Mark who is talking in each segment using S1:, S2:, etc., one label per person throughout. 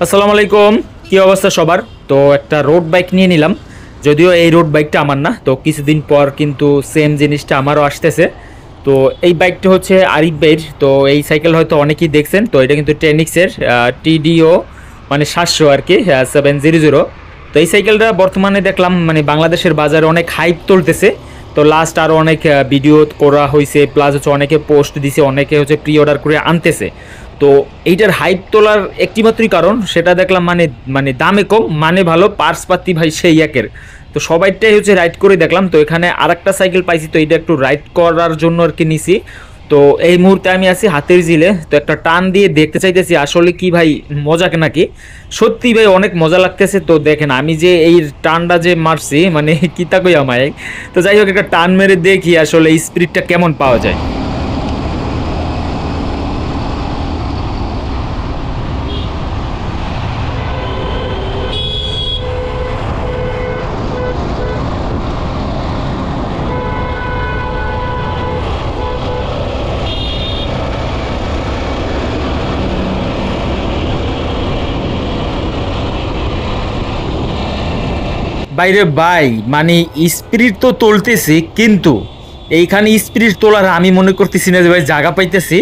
S1: আসসালামু আলাইকুম। কি অবস্থা সবার? তো একটা রোড বাইক নিয়ে নিলাম। যদিও এই রোড বাইকটা আমার না, তো কিছুদিন পর কিন্তু সেম জিনিসটা আমারও আসতেছে। তো এই বাইকটা হচ্ছে আরিফ ভাইয়ের। তো এই সাইকেল হয়তো অনেকেই দেখছেন। তো এটা কিন্তু টেনিক্সের টিডিও মানে 700 আর কি, 700। তো এই সাইকেলটা বর্তমানে দেখলাম মানে বাংলাদেশের বাজারে অনেক হাইপ তুলতেছে। তো লাস্ট আরও অনেক ভিডিও করা হয়েছে, প্লাস হচ্ছে অনেকে পোস্ট দিছে, অনেকে হচ্ছে প্রি অর্ডার করে আনতেছে। তো এইটার হাইপ তোলার একটিমাত্রই কারণ সেটা দেখলাম, মানে মানে দামে কম, মানে ভালো, পার্স পাতি ভাই সেই একের। তো সবাইটাই হচ্ছে রাইড করে দেখলাম। তো এখানে আরেকটা সাইকেল পাইছি, তো এটা একটু রাইড করার জন্য আর কি নিছি। তো এই মুহূর্তে আমি আছি হাতের জিলে। তো একটা টান দিয়ে দেখতে চাইতেছি আসলে কি ভাই মজা নাকি। সত্যি ভাই অনেক মজা লাগতেছে। তো দেখেন আমি যে এই টানটা যে মারছি মানে কি তা কই আমায়। তো যাই হোক, একটা টান মেরে দেখি আসলে এই স্পিডটা কেমন পাওয়া যায়। বাইরে ভাই মানে স্পিরিট তো তুলতেছি, কিন্তু এইখানে স্পিরিট তোলার আমি মনে করতেছি না যে ভাই জায়গা পাইতেছি।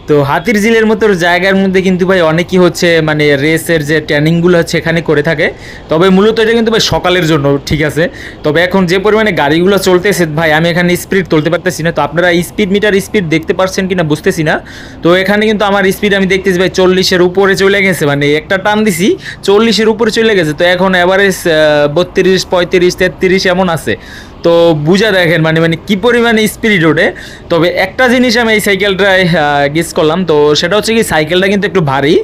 S1: তো হাতির ঝিলের মতো জায়গার মধ্যে কিন্তু ভাই অনেকই হচ্ছে মানে রেসের যে ট্রেনিংগুলো হচ্ছে এখানে করে থাকে। তবে মূলত এটা কিন্তু ভাই সকালের জন্য ঠিক আছে। তবে এখন যে পরিমাণে গাড়িগুলো চলতেছে ভাই, আমি এখানে স্পিড তুলতে পারতেছি না। তো আপনারা স্পিড মিটার স্পিড দেখতে পারছেন কিনা বুঝতেছি না। তো এখানে কিন্তু আমার স্পিড আমি দেখতেছি ভাই 40-এর উপরে চলে গেছে, মানে একটা টান দিছি 40-এর উপরে চলে গেছে। তো এখন অ্যাভারেজ 32, 35, 33 এমন আছে। তো বুঝা দেখেন মানে মানে কি পরিমাণে স্পিড ওঠে। তবে একটা জিনিস আমি এই সাইকেলটায় গেস করলাম, তো সেটা হচ্ছে কি সাইকেলটা কিন্তু একটু ভারী।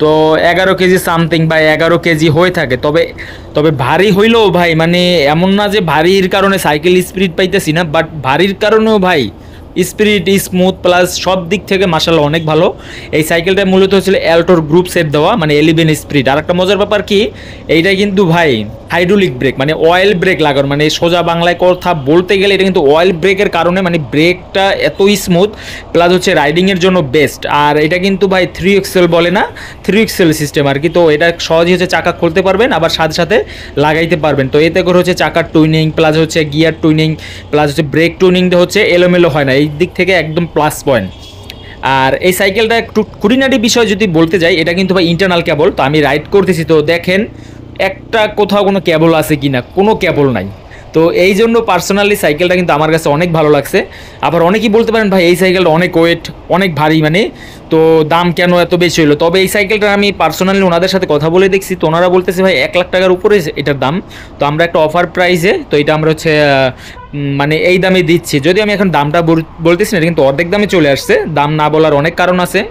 S1: তো 11 কেজি সামথিং বা 11 কেজি হয়ে থাকে। তবে তবে ভারী হইলেও ভাই মানে এমন না যে ভারীর কারণে সাইকেল স্পিড পাইতেছি না, বাট ভারীর কারণেও ভাই স্পিড স্মুথ প্লাস সব দিক থেকে মাশাআল্লাহ অনেক ভালো। এই সাইকেলটা মূলত হচ্ছিল অ্যাল্টোর গ্রুপ সেট দেওয়া, মানে 11 স্পিড। আর একটা মজার ব্যাপার কি, এইটা কিন্তু ভাই হাইড্রোলিক ব্রেক মানে অয়েল ব্রেক লাগানো, মানে সোজা বাংলায় কথা বলতে গেলে এটা কিন্তু অয়েল ব্রেকের কারণে মানে ব্রেকটা এত স্মুথ, প্লাস হচ্ছে রাইডিংয়ের জন্য বেস্ট। আর এটা কিন্তু ভাই 3 এক্সেল বলে না, 3 এক্সেল সিস্টেম আর কি। তো এটা সহজেই হচ্ছে চাকা খুলতে পারবেন, আবার সাথে সাথে লাগাইতে পারবেন। তো এতে করে হচ্ছে চাকার টুইনিং প্লাস হচ্ছে গিয়ার টুইনিং প্লাস হচ্ছে ব্রেক টুইনিংটা হচ্ছে এলোমেলো হয় না, এই দিক থেকে একদম প্লাস পয়েন্ট। আর এই সাইকেলটা একটু খুঁটিনাটি বিষয় যদি বলতে যাই, এটা কিন্তু ভাই ইন্টারনাল কেবল। তো আমি রাইড করতেছি, তো দেখেন একটা কোথাও কোনো কেবল আছে কি না, কোনো কেবল নাই। তো এই জন্য পার্সোনালি সাইকেলটা কিন্তু আমার কাছে অনেক ভালো লাগছে। আবার অনেকেই বলতে পারেন ভাই এই সাইকেলটা অনেক ওয়েট, অনেক ভারী, মানে তো দাম কেন এত বেশি হলো। তবে এই সাইকেলটা আমি পার্সোনালি ওনাদের সাথে কথা বলে দেখছি, তো ওনারা বলতেছে ভাই 1 লাখ টাকার উপরে এটার দাম। তো আমরা একটা অফার প্রাইসে তো এটা আমরা হচ্ছে মানে এই দামে দিচ্ছি। যদি আমি এখন দামটা বলতেছি না, এটা কিন্তু অর্ধেক দামে চলে আসছে। দাম না বলার অনেক কারণ আছে।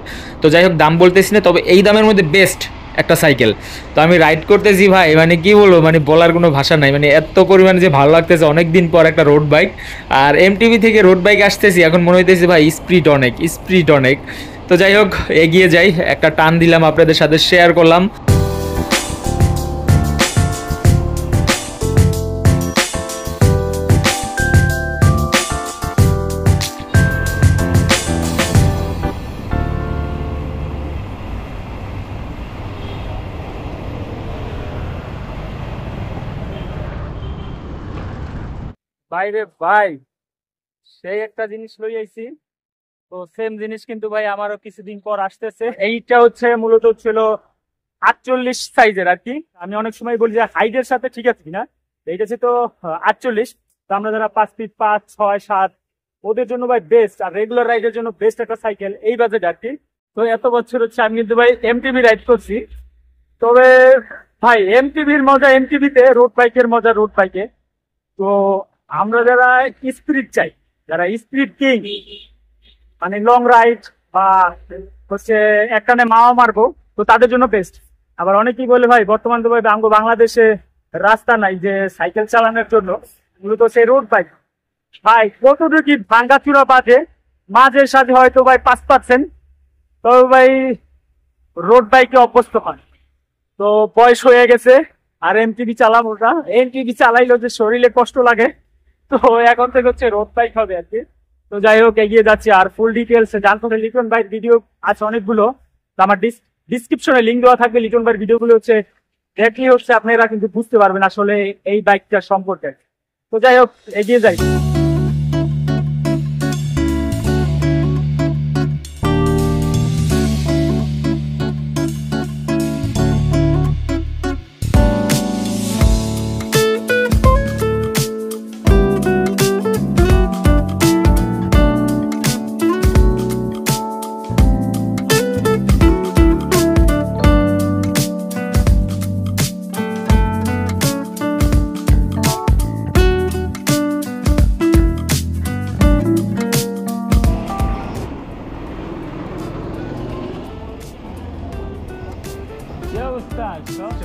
S1: তো যাই হোক দাম বলতেছি না, তবে এই দামের মধ্যে বেস্ট একটা সাইকেল। তো আমি রাইড করতেছি ভাই, মানে কি বলবো, মানে বলার কোনো ভাষা নাই, মানে এত পরিমাণে যে ভালো লাগতেছে অনেক দিন পর একটা রোড বাইক। আর এমটিভি থেকে রোড বাইক আসতেছি, এখন মনে হইতেছে ভাই স্পিড অনেক, স্পিড অনেক। তো যাই হোক এগিয়ে যাই, একটা টান দিলাম, আপনাদের সাথে শেয়ার করলাম। বাইরে ভাই সেই একটা জিনিস লই আইছি। তো সেম জিনিস কিন্তু ভাই আমারও কিছুদিন পর আসতেছে। এইটা হচ্ছে মূলত ছিল 48 সাইজের আর কি। আমি অনেক সময় বলি যে হাইটের সাথে ঠিক আছে কিনা। এইটা হচ্ছে তো 48। তো আমরা যারা 5 ফিট 5, 6, 7 ওদের জন্য ভাই বেস্ট, আর রেগুলার রাইডের জন্য বেস্ট একটা সাইকেল এই বাজেট আর কি। তো এত বছর হচ্ছে আমি কিন্তু ভাই এমটিভি রাইড করছি। তবে ভাই এমটিভির মজা এমটিভিতে, রোড বাইকের মজা রোড বাইকে। তো আমরা যারা স্পিড চাই, যারা স্পিড কিং, মানে লং রাইড বা হচ্ছে একটানে মাওয়া মারবো, তো তাদের জন্য বেস্ট। আবার অনেকেই বলে ভাই বর্তমান তো ভাই বাংলাদেশে রাস্তা নাই যে সাইকেল চালানোর জন্য, মূলত সেই রোড বাইক। ভাই কতটুকু ভাঙ্গাচুরা বাজে, মাঝের সাথে হয়তো ভাই 5%, তবে ভাই রোড বাইকে অভ্যস্ত হয়। তো বয়স হয়ে গেছে, আর এমটিভি চালাবো ওটা, এমটিভি চালাইলেও যে শরীরে কষ্ট লাগে। তো এখন থেকে হচ্ছে রোড বাইক হবে আর কি। তো যাই হোক এগিয়ে যাচ্ছি, আর ফুল ডিটেলস জানতে হলে লিখুন ভাই, ভিডিও আছে অনেকগুলো। তো আমার
S2: ডিসক্রিপশনে লিঙ্ক দেওয়া থাকবে। লিটন ভাইয়ের ভিডিওগুলো হচ্ছে দেখলে হচ্ছে আপনারা কিন্তু বুঝতে পারবেন আসলে এই বাইকটার সম্পর্কে। তো যাই হোক, এগিয়ে যাই।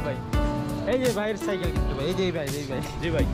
S1: ভাই এই যে ভাইয়ের সাইকেল কিন্তু ভাই, এই যে ভাই, এই ভাই, জি ভাই।